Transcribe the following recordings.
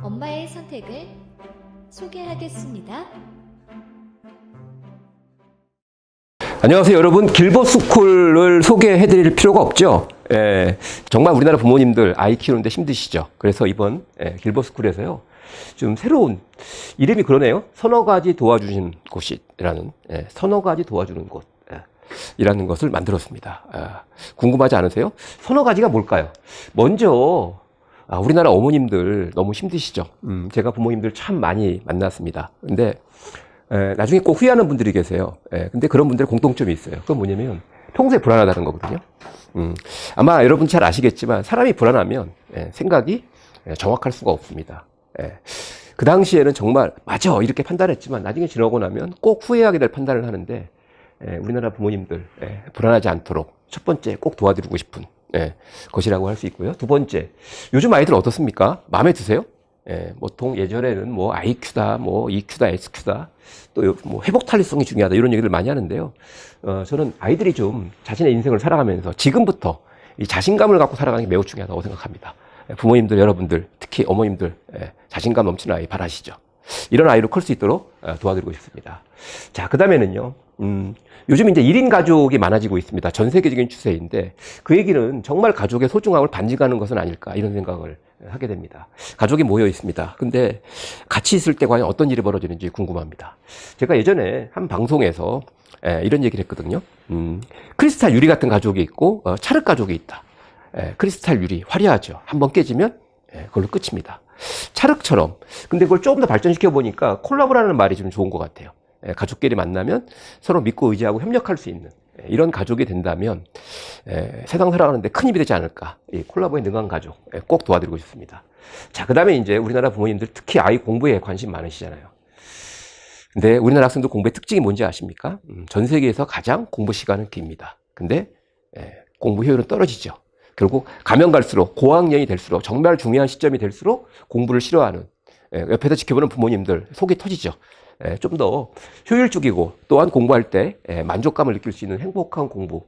엄마의 선택을 소개하겠습니다. 안녕하세요 여러분. 길버스쿨을 소개해드릴 필요가 없죠. 정말 우리나라 부모님들 아이 키우는데 힘드시죠. 그래서 이번 길버스쿨에서요 좀 새로운 이름이 그러네요. 서너 가지 도와주신 곳이라는 서너 가지 도와주는 곳이라는 것을 만들었습니다. 궁금하지 않으세요? 서너 가지가 뭘까요? 먼저 우리나라 어머님들 너무 힘드시죠. 제가 부모님들 참 많이 만났습니다. 근데 나중에 꼭 후회하는 분들이 계세요. 근데 그런 분들의 공통점이 있어요. 그건 뭐냐면 평소에 불안하다는 거거든요. 아마 여러분 잘 아시겠지만 사람이 불안하면 생각이 정확할 수가 없습니다. 그 당시에는 정말 맞아 이렇게 판단했지만 나중에 지나고 나면 꼭 후회하게 될 판단을 하는데 우리나라 부모님들 불안하지 않도록 첫 번째 꼭 도와드리고 싶은 것이라고 할 수 있고요. 두 번째, 요즘 아이들 어떻습니까? 마음에 드세요? 보통 예전에는 뭐 IQ다, 뭐 EQ다, SQ다, 또 뭐 회복 탄력성이 중요하다 이런 얘기를 많이 하는데요. 저는 아이들이 좀 자신의 인생을 살아가면서 지금부터 이 자신감을 갖고 살아가는 게 매우 중요하다고 생각합니다. 부모님들, 여러분들, 특히 어머님들 자신감 넘치는 아이 바라시죠. 이런 아이로 클 수 있도록 도와드리고 싶습니다. 자, 그 다음에는요. 요즘 이제 1인 가족이 많아지고 있습니다. 전 세계적인 추세인데 그 얘기는 정말 가족의 소중함을 반증하는 것은 아닐까 이런 생각을 하게 됩니다. 가족이 모여 있습니다. 근데 같이 있을 때 과연 어떤 일이 벌어지는지 궁금합니다. 제가 예전에 한 방송에서 이런 얘기를 했거든요. 크리스탈 유리 같은 가족이 있고 찰흙 가족이 있다. 크리스탈 유리 화려하죠. 한번 깨지면 그걸로 끝입니다. 찰흙처럼. 근데 그걸 조금 더 발전시켜 보니까 콜라보라는 말이 좀 좋은 것 같아요. 가족끼리 만나면 서로 믿고 의지하고 협력할 수 있는 이런 가족이 된다면 세상 살아가는데 큰 힘이 되지 않을까. 이 콜라보에 능한 가족 꼭 도와드리고 싶습니다. 자, 그 다음에 이제 우리나라 부모님들 특히 아이 공부에 관심 많으시잖아요. 근데 우리나라 학생들 공부의 특징이 뭔지 아십니까? 전 세계에서 가장 공부 시간은 깁니다. 근데 공부 효율은 떨어지죠. 결국 가면 갈수록 고학년이 될수록 정말 중요한 시점이 될수록 공부를 싫어하는 옆에서 지켜보는 부모님들 속이 터지죠. 좀 더 효율적이고 또한 공부할 때 만족감을 느낄 수 있는 행복한 공부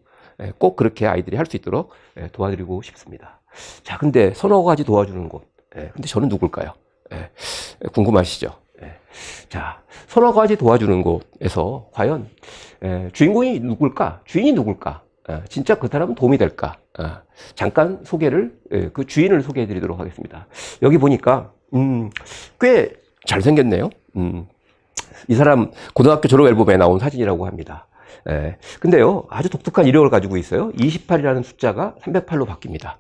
꼭 그렇게 아이들이 할 수 있도록 도와드리고 싶습니다. 자, 근데 서너 가지 도와주는 곳. 근데 저는 누굴까요? 궁금하시죠? 자, 서너 가지 도와주는 곳에서 과연 주인공이 누굴까? 주인이 누굴까? 진짜 그 사람은 도움이 될까? 잠깐 그 주인을 소개해 드리도록 하겠습니다. 여기 보니까 꽤 잘생겼네요. 이 사람 고등학교 졸업 앨범에 나온 사진이라고 합니다. 근데요, 아주 독특한 이력을 가지고 있어요. 28이라는 숫자가 308로 바뀝니다.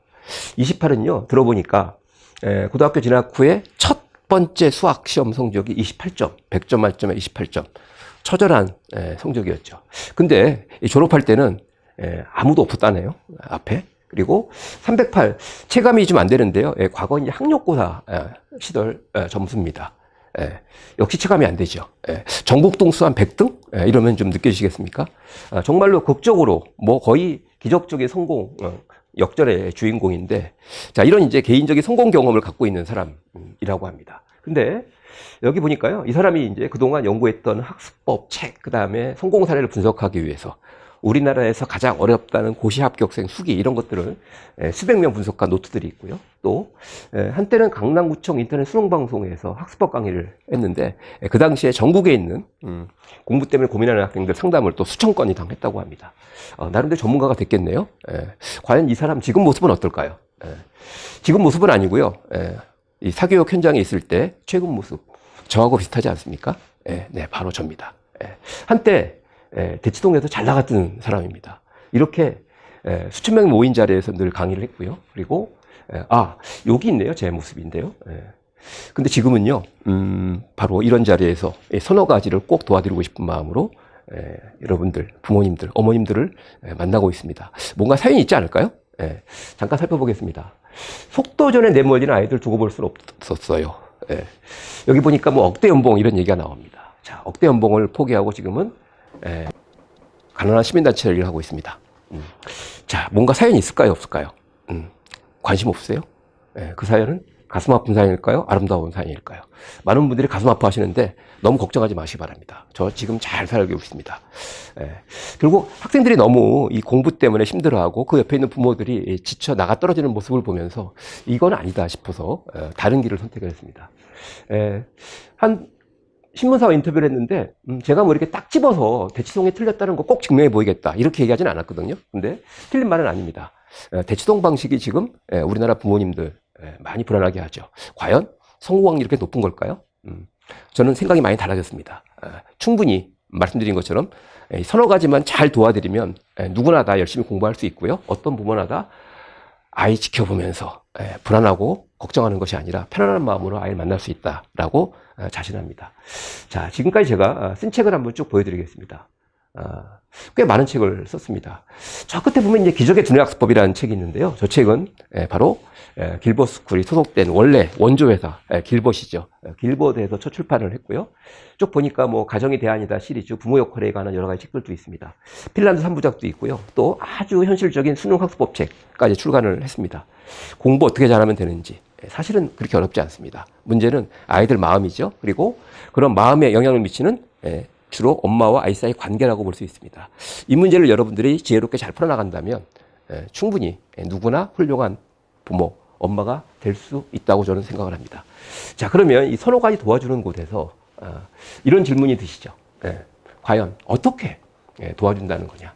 28은요, 들어보니까 고등학교 진학 후에 첫 번째 수학 시험 성적이 28점, 100점 만점에 28점. 처절한 성적이었죠. 근데 졸업할 때는 아무도 없었다네요, 앞에. 그리고 308, 체감이 좀 안 되는데요. 과거 이제 학력고사 시절 점수입니다. 역시 체감이 안 되죠. 전국 등수 한 100등? 이러면 좀 느껴지시겠습니까? 정말로 극적으로, 뭐 거의 기적적인 성공, 역전의 주인공인데, 자, 이런 이제 개인적인 성공 경험을 갖고 있는 사람이라고 합니다. 근데 여기 보니까요, 이 사람이 이제 그동안 연구했던 학습법, 책, 그 다음에 성공 사례를 분석하기 위해서 우리나라에서 가장 어렵다는 고시 합격생 수기 이런 것들을 수백 명 분석한 노트들이 있고요. 또 한때는 강남구청 인터넷 수능방송에서 학습법 강의를 했는데 그 당시에 전국에 있는 공부 때문에 고민하는 학생들 상담을 또 수천 건이 당했다고 합니다. 나름대로 전문가가 됐겠네요. 과연 이 사람 지금 모습은 어떨까요? 지금 모습은 아니고요. 이 사교육 현장에 있을 때 최근 모습 저하고 비슷하지 않습니까? 네, 바로 접니다. 한때 대치동에서 잘 나갔던 사람입니다. 이렇게 수천 명이 모인 자리에서 늘 강의를 했고요. 그리고 여기 있네요. 제 모습인데요. 근데 지금은요, 바로 이런 자리에서 서너 가지를 꼭 도와드리고 싶은 마음으로 여러분들, 부모님들, 어머님들을 만나고 있습니다. 뭔가 사연이 있지 않을까요? 잠깐 살펴보겠습니다. 속도전에 내몰리는 아이들 두고 볼 수는 없었어요. 여기 보니까 뭐 억대 연봉 이런 얘기가 나옵니다. 자, 억대 연봉을 포기하고 지금은 가난한 시민단체 일을 하고 있습니다. 자, 뭔가 사연이 있을까요? 없을까요? 관심 없으세요? 그 사연은 가슴 아픈 사연일까요? 아름다운 사연일까요? 많은 분들이 가슴 아파하시는데 너무 걱정하지 마시기 바랍니다. 저 지금 잘 살고 있습니다. 예. 결국 학생들이 너무 이 공부 때문에 힘들어하고 그 옆에 있는 부모들이 지쳐 나가 떨어지는 모습을 보면서 이건 아니다 싶어서 다른 길을 선택했습니다. 한 신문사와 인터뷰를 했는데 제가 뭐 이렇게 딱 집어서 대치동이 틀렸다는 거 꼭 증명해 보이겠다 이렇게 얘기하진 않았거든요. 근데 틀린 말은 아닙니다. 대치동 방식이 지금 우리나라 부모님들 많이 불안하게 하죠. 과연 성공률이 이렇게 높은 걸까요? 저는 생각이 많이 달라졌습니다. 충분히 말씀드린 것처럼 서너 가지만 잘 도와드리면 누구나 다 열심히 공부할 수 있고요. 어떤 부모나 다 아이 지켜보면서 불안하고 걱정하는 것이 아니라 편안한 마음으로 아이를 만날 수 있다라고 자신합니다. 자, 지금까지 제가 쓴 책을 한번 쭉 보여드리겠습니다. 꽤 많은 책을 썼습니다. 저 끝에 보면 이제 기적의 두뇌학습법이라는 책이 있는데요. 저 책은 바로 길버트 스쿨이 소속된 원래 원조회사 길버트이죠. 길버트에서 첫 출판을 했고요. 쭉 보니까 뭐 가정의 대안이다 시리즈, 부모 역할에 관한 여러 가지 책들도 있습니다. 핀란드 3부작도 있고요. 또 아주 현실적인 수능 학습법 책까지 출간을 했습니다. 공부 어떻게 잘하면 되는지 사실은 그렇게 어렵지 않습니다. 문제는 아이들 마음이죠. 그리고 그런 마음에 영향을 미치는 주로 엄마와 아이 사이 관계라고 볼 수 있습니다. 이 문제를 여러분들이 지혜롭게 잘 풀어나간다면 충분히 누구나 훌륭한 부모, 엄마가 될 수 있다고 저는 생각을 합니다. 자, 그러면 이 서너 가지 도와주는 곳에서 이런 질문이 드시죠. 과연 어떻게 도와준다는 거냐.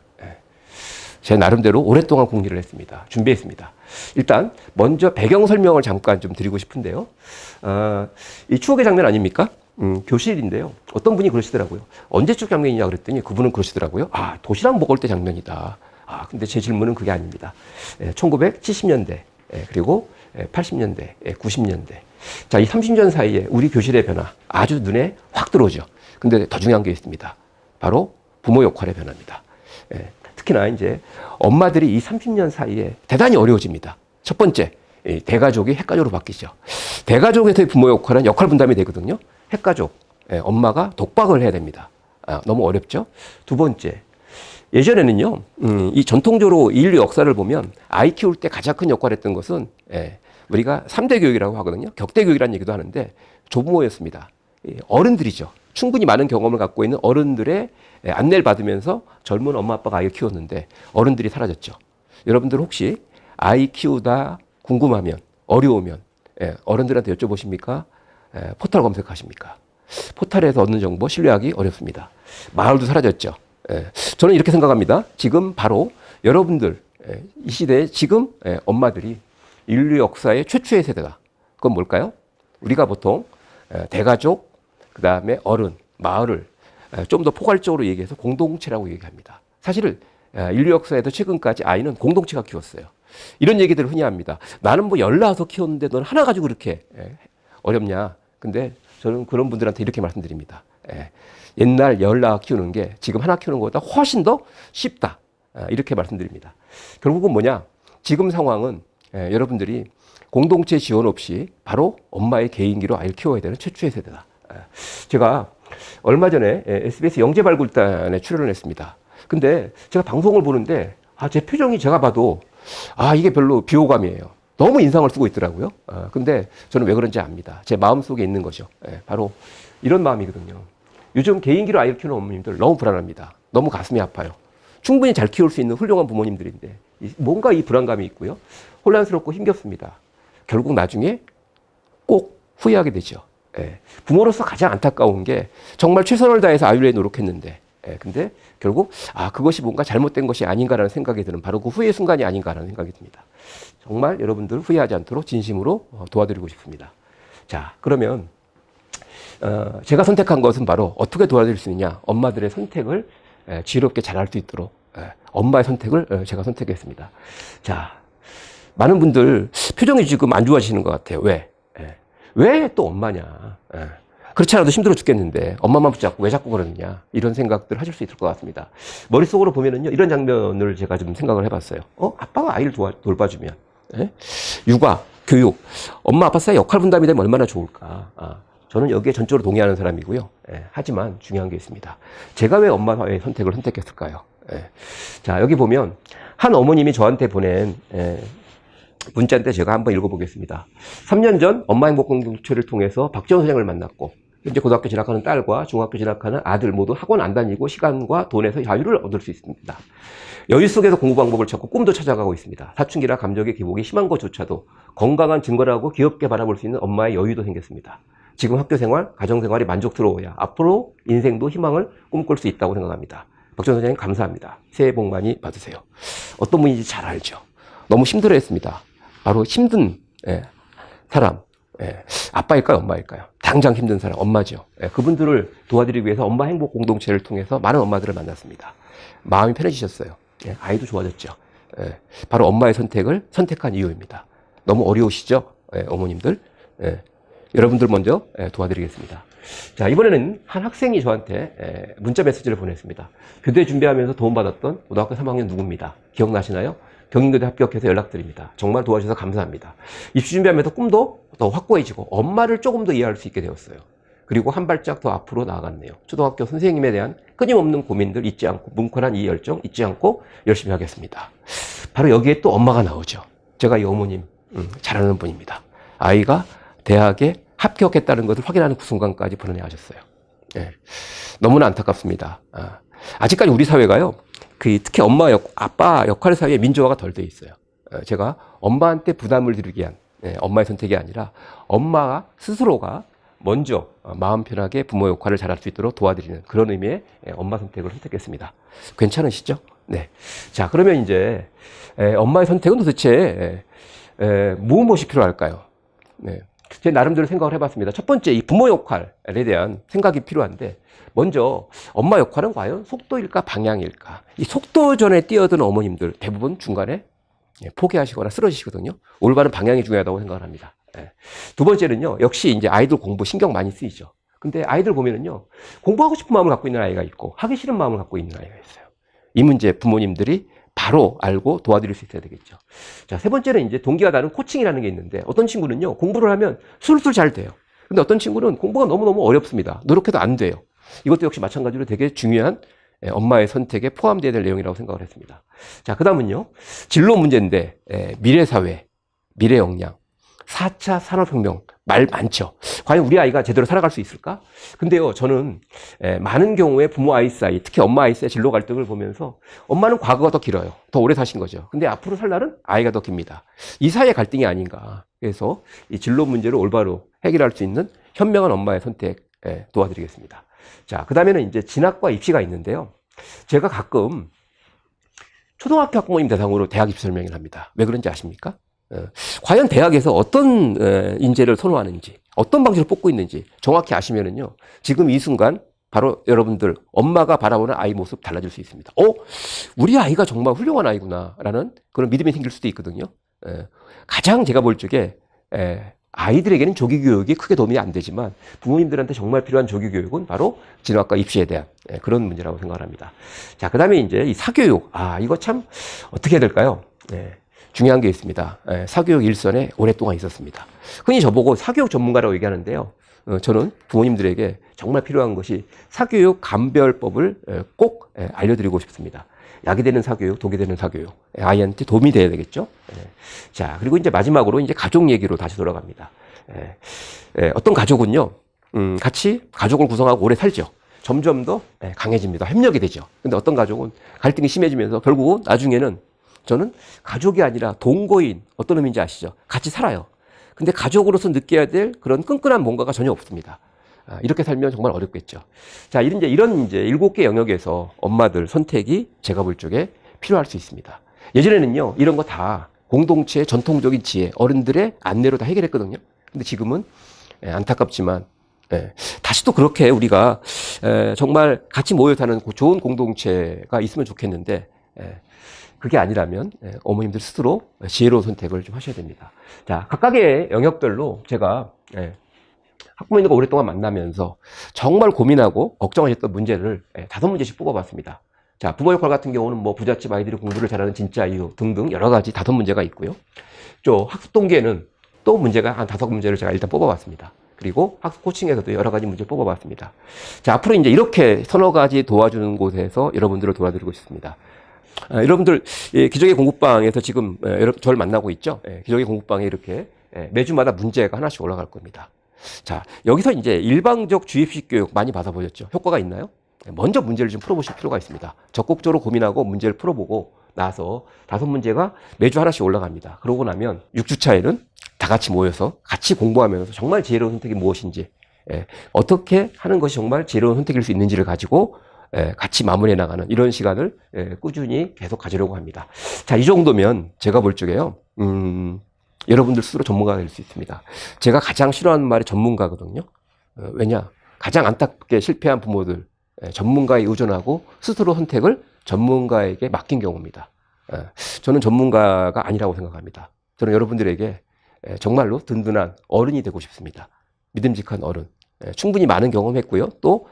제 나름대로 오랫동안 공리를 했습니다. 준비했습니다. 일단 먼저 배경 설명을 잠깐 좀 드리고 싶은데요. 이 추억의 장면 아닙니까? 교실인데요. 어떤 분이 그러시더라고요. 언제적 장면이냐 그랬더니 그분은 그러시더라고요. 아, 도시락 먹을 때 장면이다. 아, 근데 제 질문은 그게 아닙니다. 1970년대, 그리고 80년대, 90년대. 자, 이 30년 사이에 우리 교실의 변화 아주 눈에 확 들어오죠. 근데 더 중요한 게 있습니다. 바로 부모 역할의 변화입니다. 특히나 이제 엄마들이 이 30년 사이에 대단히 어려워집니다. 첫 번째, 대가족이 핵가족으로 바뀌죠. 대가족에서의 부모 역할은 역할 분담이 되거든요. 핵가족, 엄마가 독박을 해야 됩니다. 너무 어렵죠. 두 번째, 예전에는요, 이 전통적으로 인류 역사를 보면 아이 키울 때 가장 큰 역할을 했던 것은 우리가 3대 교육이라고 하거든요. 격대 교육이라는 얘기도 하는데 조부모였습니다. 어른들이죠. 충분히 많은 경험을 갖고 있는 어른들의 안내를 받으면서 젊은 엄마 아빠가 아이를 키웠는데 어른들이 사라졌죠. 여러분들 혹시 아이 키우다 궁금하면 어려우면 어른들한테 여쭤보십니까? 포털 검색하십니까? 포털에서 얻는 정보 신뢰하기 어렵습니다. 마을도 사라졌죠. 저는 이렇게 생각합니다. 지금 바로 여러분들 이 시대에 지금 엄마들이 인류 역사의 최초의 세대다. 그건 뭘까요? 우리가 보통 대가족, 그 다음에 어른, 마을을 좀 더 포괄적으로 얘기해서 공동체라고 얘기합니다. 사실 인류 역사에도 최근까지 아이는 공동체가 키웠어요. 이런 얘기들을 흔히 합니다. 나는 뭐 14 키웠는데 넌 하나 가지고 그렇게 어렵냐. 근데 저는 그런 분들한테 이렇게 말씀드립니다. 옛날 14 키우는 게 지금 하나 키우는 것보다 훨씬 더 쉽다. 이렇게 말씀드립니다. 결국은 뭐냐. 지금 상황은 여러분들이 공동체 지원 없이 바로 엄마의 개인기로 아이를 키워야 되는 최초의 세대다. 제가 얼마 전에 SBS 영재발굴단에 출연을 했습니다. 근데 제가 방송을 보는데 제 표정이 제가 봐도 이게 별로 비호감이에요. 너무 인상을 쓰고 있더라고요. 근데 저는 왜 그런지 압니다. 제 마음속에 있는 거죠. 바로 이런 마음이거든요. 요즘 개인기로 아이를 키우는 어머님들 너무 불안합니다. 너무 가슴이 아파요. 충분히 잘 키울 수 있는 훌륭한 부모님들인데 뭔가 이 불안감이 있고요. 혼란스럽고 힘겹습니다. 결국 나중에 꼭 후회하게 되죠. 부모로서 가장 안타까운 게 정말 최선을 다해서 아이를 위해 노력했는데 근데 결국 그것이 뭔가 잘못된 것이 아닌가라는 생각이 드는 바로 그 후회 순간이 아닌가라는 생각이 듭니다. 정말 여러분들 후회하지 않도록 진심으로 도와드리고 싶습니다. 자, 그러면 제가 선택한 것은 바로 어떻게 도와드릴 수 있느냐. 엄마들의 선택을 지혜롭게 잘할 수 있도록 엄마의 선택을 제가 선택했습니다. 자, 많은 분들 표정이 지금 안 좋아지시는 것 같아요. 왜? 왜 또 엄마냐. 그렇지 않아도 힘들어 죽겠는데 엄마만 붙잡고 왜 자꾸 그러느냐. 이런 생각들 하실 수 있을 것 같습니다. 머릿속으로 보면은요, 이런 장면을 제가 좀 생각을 해봤어요. 아빠가 아이를 돌봐주면. 육아, 교육, 엄마 아빠 사이 역할 분담이 되면 얼마나 좋을까. 저는 여기에 전적으로 동의하는 사람이고요. 하지만 중요한 게 있습니다. 제가 왜 엄마의 선택을 선택했을까요? 자, 여기 보면 한 어머님이 저한테 보낸 문자인데 제가 한번 읽어보겠습니다. 3년 전 엄마 행복 공동체를 통해서 박지원 선생을 만났고 현재 고등학교 진학하는 딸과 중학교 진학하는 아들 모두 학원 안 다니고 시간과 돈에서 자유를 얻을 수 있습니다. 여유 속에서 공부 방법을 찾고 꿈도 찾아가고 있습니다. 사춘기라 감정의 기복이 심한 것조차도 건강한 증거라고 귀엽게 바라볼 수 있는 엄마의 여유도 생겼습니다. 지금 학교 생활, 가정 생활이 만족스러워야 앞으로 인생도 희망을 꿈꿀 수 있다고 생각합니다. 박지원 선생님 감사합니다. 새해 복 많이 받으세요. 어떤 분인지 잘 알죠. 너무 힘들어했습니다. 바로 힘든 사람, 아빠일까요, 엄마일까요? 당장 힘든 사람, 엄마죠. 그분들을 도와드리기 위해서 엄마 행복 공동체를 통해서 많은 엄마들을 만났습니다. 마음이 편해지셨어요. 아이도 좋아졌죠. 바로 엄마의 선택을 선택한 이유입니다. 너무 어려우시죠? 어머님들. 여러분들 먼저 도와드리겠습니다. 자, 이번에는 한 학생이 저한테 문자 메시지를 보냈습니다. 교대 준비하면서 도움받았던 고등학교 3학년 누구입니다. 기억나시나요? 경인교대 합격해서 연락드립니다. 정말 도와주셔서 감사합니다. 입시 준비하면서 꿈도 더 확고해지고 엄마를 조금 더 이해할 수 있게 되었어요. 그리고 한 발짝 더 앞으로 나아갔네요. 초등학교 선생님에 대한 끊임없는 고민들 잊지 않고 뭉클한 이 열정 잊지 않고 열심히 하겠습니다. 바로 여기에 또 엄마가 나오죠. 제가 이 어머님 잘 아는 분입니다. 아이가 대학에 합격했다는 것을 확인하는 그 순간까지 불어내 하셨어요. 너무나 안타깝습니다. 아직까지 우리 사회가요. 특히 아빠 역할 사이에 민주화가 덜 돼 있어요. 제가 엄마한테 부담을 드리기 위한 엄마의 선택이 아니라 엄마가 스스로가 먼저 마음 편하게 부모 역할을 잘할 수 있도록 도와드리는 그런 의미의 엄마 선택을 선택했습니다. 괜찮으시죠? 네. 자, 그러면 이제 엄마의 선택은 도대체 무엇이 필요할까요? 네. 제 나름대로 생각을 해봤습니다. 첫 번째, 이 부모 역할에 대한 생각이 필요한데, 먼저 엄마 역할은 과연 속도일까 방향일까? 이 속도전에 뛰어든 어머님들 대부분 중간에 포기하시거나 쓰러지시거든요. 올바른 방향이 중요하다고 생각을 합니다. 두 번째는요, 역시 이제 아이들 공부 신경 많이 쓰이죠. 근데 아이들 보면은요, 공부하고 싶은 마음을 갖고 있는 아이가 있고 하기 싫은 마음을 갖고 있는 아이가 있어요. 이 문제 부모님들이 바로 알고 도와드릴 수 있어야 되겠죠. 자, 세 번째는 이제 동기가 다른 코칭이라는 게 있는데, 어떤 친구는요, 공부를 하면 술술 잘 돼요. 근데 어떤 친구는 공부가 너무너무 어렵습니다. 노력해도 안 돼요. 이것도 역시 마찬가지로 되게 중요한 엄마의 선택에 포함되어야 될 내용이라고 생각을 했습니다. 자, 그 다음은요, 진로 문제인데, 미래사회, 미래역량, 4차 산업혁명, 말 많죠. 과연 우리 아이가 제대로 살아갈 수 있을까? 근데요, 저는 많은 경우에 부모 아이 사이, 특히 엄마 아이 사이 진로 갈등을 보면서 엄마는 과거가 더 길어요. 더 오래 사신 거죠. 근데 앞으로 살 날은 아이가 더 깁니다. 이 사이의 갈등이 아닌가. 그래서 이 진로 문제를 올바로 해결할 수 있는 현명한 엄마의 선택 도와드리겠습니다. 자, 그 다음에는 이제 진학과 입시가 있는데요. 제가 가끔 초등학교 학부모님 대상으로 대학 입시 설명을 합니다. 왜 그런지 아십니까? 과연 대학에서 어떤 인재를 선호하는지, 어떤 방식으로 뽑고 있는지 정확히 아시면은요, 지금 이 순간 바로 여러분들 엄마가 바라보는 아이 모습 달라질 수 있습니다. 우리 아이가 정말 훌륭한 아이구나라는 그런 믿음이 생길 수도 있거든요. 가장 제가 볼 적에 아이들에게는 조기 교육이 크게 도움이 안 되지만 부모님들한테 정말 필요한 조기 교육은 바로 진학과 입시에 대한 그런 문제라고 생각을 합니다. 자, 그 다음에 이제 이 사교육, 이거 참 어떻게 해야 될까요? 중요한 게 있습니다. 사교육 일선에 오랫동안 있었습니다. 흔히 저보고 사교육 전문가라고 얘기하는데요. 저는 부모님들에게 정말 필요한 것이 사교육 감별법을 꼭 알려드리고 싶습니다. 약이 되는 사교육, 독이 되는 사교육. 아이한테 도움이 돼야 되겠죠. 자, 그리고 이제 마지막으로 이제 가족 얘기로 다시 돌아갑니다. 어떤 가족은요, 같이 가족을 구성하고 오래 살죠. 점점 더 강해집니다. 협력이 되죠. 근데 어떤 가족은 갈등이 심해지면서 결국은 나중에는 저는 가족이 아니라 동거인, 어떤 의미인지 아시죠? 같이 살아요. 근데 가족으로서 느껴야 될 그런 끈끈한 뭔가가 전혀 없습니다. 이렇게 살면 정말 어렵겠죠. 자, 이런 이제 7개 영역에서 엄마들 선택이 제가 볼 적에 필요할 수 있습니다. 예전에는요, 이런 거 다 공동체의 전통적인 지혜, 어른들의 안내로 다 해결했거든요. 근데 지금은 안타깝지만, 다시 또 그렇게 우리가 정말 같이 모여 사는 좋은 공동체가 있으면 좋겠는데, 그게 아니라면 어머님들 스스로 지혜로운 선택을 좀 하셔야 됩니다. 자, 각각의 영역별로 제가 학부모님들과 오랫동안 만나면서 정말 고민하고 걱정하셨던 문제를 5문제씩 뽑아봤습니다. 자, 부모 역할 같은 경우는 뭐 부잣집 아이들이 공부를 잘하는 진짜 이유 등등 여러 가지 5문제가 있고요. 또 학습 동기에는 또 문제가 한 5문제를 제가 일단 뽑아봤습니다. 그리고 학습 코칭에서도 여러 가지 문제를 뽑아봤습니다. 자, 앞으로 이제 이렇게 서너 가지 도와주는 곳에서 여러분들을 도와드리고 싶습니다. 여러분들 기적의 공부방에서 지금 저를 만나고 있죠. 기적의 공부방에 이렇게 매주마다 문제가 하나씩 올라갈 겁니다. 자, 여기서 이제 일방적 주입식 교육 많이 받아보셨죠? 효과가 있나요? 먼저 문제를 좀 풀어보실 필요가 있습니다. 적극적으로 고민하고 문제를 풀어보고 나서 5문제가 매주 하나씩 올라갑니다. 그러고 나면 6주차에는 다 같이 모여서 같이 공부하면서 정말 지혜로운 선택이 무엇인지, 어떻게 하는 것이 정말 지혜로운 선택일 수 있는지를 가지고 같이 마무리해 나가는 이런 시간을 꾸준히 계속 가지려고 합니다. 자, 이 정도면 제가 볼 적에요. 여러분들 스스로 전문가가 될 수 있습니다. 제가 가장 싫어하는 말이 전문가거든요. 왜냐? 가장 안타깝게 실패한 부모들, 전문가에 의존하고 스스로 선택을 전문가에게 맡긴 경우입니다. 저는 전문가가 아니라고 생각합니다. 저는 여러분들에게 정말로 든든한 어른이 되고 싶습니다. 믿음직한 어른. 충분히 많은 경험했고요. 또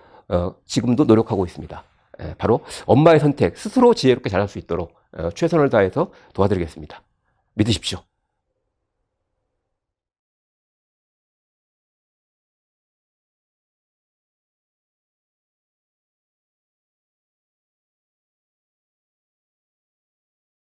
지금도 노력하고 있습니다. 바로 엄마의 선택, 스스로 지혜롭게 잘할 수 있도록 최선을 다해서 도와드리겠습니다. 믿으십시오.